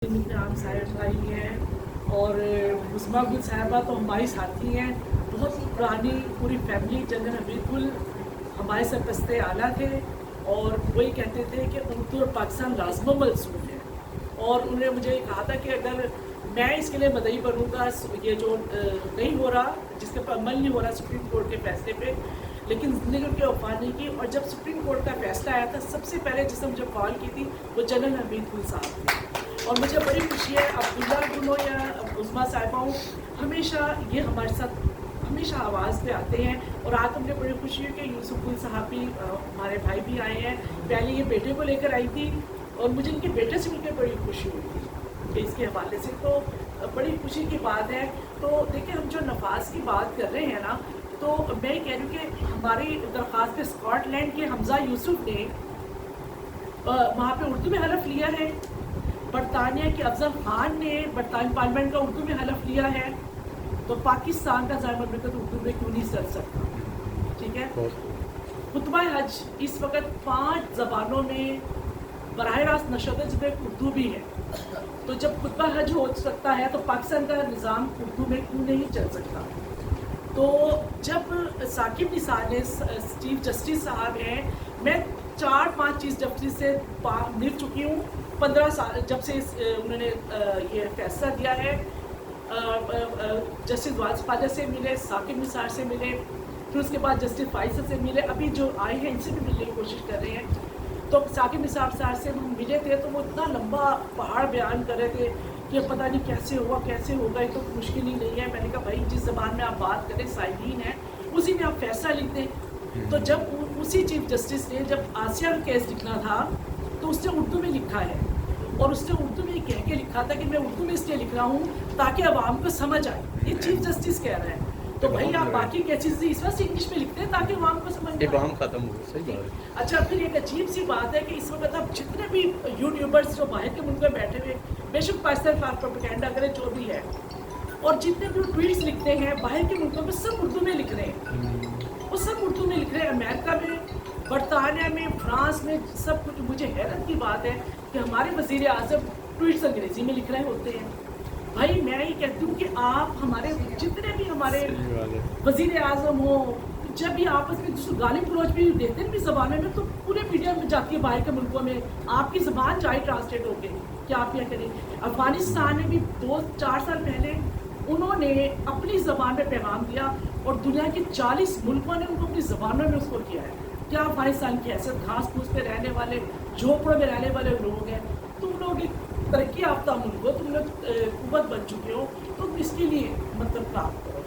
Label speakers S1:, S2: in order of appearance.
S1: نام صاحب بھائی ہیں اور عظمیٰ گل صاحبہ تو ہماری ساتھی ہیں، بہت پرانی پوری فیملی جنرل حمید گل ہمارے سرپرست اعلیٰ تھے اور وہی کہتے تھے کہ اردو اور پاکستان لازم و ملزوم ہے، اور انہوں نے مجھے کہا تھا کہ اگر میں اس کے لیے مدعی بنوں گا، یہ جو نہیں ہو رہا، جس کے پر عمل نہیں ہو رہا سپریم کورٹ کے فیصلے پہ، لیکن زندگی ان کی وفا نہیں کی، اور جب سپریم کورٹ کا فیصلہ آیا تھا سب سے پہلے جس نے مجھے کال کی تھی وہ جنرل حمید گل صاحب تھے، اور مجھے بڑی خوشی ہے عبداللہ گل ہو یا عظمیٰ صاحبہ ہوں، ہمیشہ یہ ہمارے ساتھ ہمیشہ آواز پہ آتے ہیں، اور آج ہم نے بڑی خوشی ہے کہ یوسف گل صاحب بھی ہمارے بھائی بھی آئے ہیں، پہلے یہ بیٹے کو لے کر آئی تھی اور مجھے ان کے بیٹے سے مل کے بڑی خوشی ہوئی تھی کہ اس کے حوالے سے، تو بڑی خوشی کی بات ہے۔ تو دیکھیں ہم جو نفاذ کی بات کر رہے ہیں نا، تو میں کہہ رہی ہوں کہ ہماری درخواست پہ اسکاٹ لینڈ کے حمزہ یوسف نے وہاں پہ اردو میں حلف لیا ہے، برطانیہ کے افضل خان نے برطانوی پارلیمنٹ کا اردو میں حلف لیا ہے، تو پاکستان کا دائرہ مملکت اردو میں کیوں نہیں چل سکتا؟ ٹھیک ہے، خطبہ حج اس وقت 5 زبانوں میں براہ راست نشر ہوتا ہے، جس میں اردو بھی ہے، تو جب خطبہ حج ہو سکتا ہے تو پاکستان کا نظام اردو میں کیوں نہیں چل سکتا؟ تو جب ثاقب نثار نے چیف جسٹس صاحب ہیں، میں 4-5 چیف جسٹس سے مل چکی ہوں 15 سال جب سے انہوں نے یہ فیصلہ دیا ہے، جسٹس واجد خواجہ سے ملے، ثاقب نثار سے ملے، پھر اس کے بعد جسٹس فائصل سے ملے، ابھی جو آئے ہیں ان سے بھی ملنے کی کوشش کر رہے ہیں۔ تو ثاقب نثار صاحب سے ہم ملے تھے تو وہ اتنا لمبا پہاڑ بیان کر رہے تھے کہ پتہ نہیں کیسے ہوا کیسے ہوگا، یہ تو مشکل ہی نہیں ہے۔ میں نے کہا بھائی جس زبان میں آپ بات کریں سائلین ہیں اسی میں آپ فیصلہ لکھ دیں۔ تو جب اسی چیف جسٹس نے جب آسیہ کا کیس لکھنا تھا تو اس نے اردو میں لکھا ہے، اور اس نے اردو میں یہ کہہ کے لکھا تھا کہ میں اردو میں اس لیے لکھ رہا ہوں تاکہ عوام کو سمجھ آئے، یہ چیف جسٹس کہہ رہا ہے۔ تو بھائی آپ باقی کیسز اس وقت انگلش میں لکھتے ہیں تاکہ عوام کو سمجھ آئے۔
S2: ختم ہو صحیح بات ہے۔
S1: اچھا پھر ایک عجیب سی بات ہے کہ اس وقت اب جتنے بھی یوٹیوبرز جو باہر کے ملک میں بیٹھے ہوئے، بے شک پاکستان کا پروپیگنڈا کرے جو بھی ہے، اور جتنے بھی ٹویٹس لکھتے ہیں باہر کے ملکوں میں سب اردو میں لکھ رہے ہیں، وہ سب اردو میں لکھ رہے ہیں، امریکہ میں، برطانیہ میں، فرانس میں، سب کچھ۔ مجھے حیرت کی بات ہے کہ ہمارے وزیر اعظم ٹویٹس انگریزی میں لکھ رہے ہوتے ہیں۔ بھائی میں یہ کہتی ہوں کہ آپ ہمارے جتنے بھی ہمارے وزیر اعظم ہوں، جب بھی آپس میں جس کو گالی گلوچ بھی دیتے ہیں بھی زبانوں میں، تو پورے میڈیا میں جاتی ہے باہر کے ملکوں میں، آپ کی زبان جائے ٹرانسلیٹ ہو کے کہ آپ کیا کریں۔ افغانستان میں بھی 2-4 سال پہلے انہوں نے اپنی زبان میں پیغام دیا اور دنیا کے 40 ملکوں نے ان کو اپنی زبانوں میں اس کو کیا ہے۔ کیا افغانستان کی حیثیت گھاس پھوس پہ رہنے والے، جھوپڑوں میں رہنے والے لوگ ہیں، تم لوگ ایک ترقی یافتہ ملک ہو، تم لوگ قوت بن چکے ہو، تم اس کے لیے مطلب کام کرو۔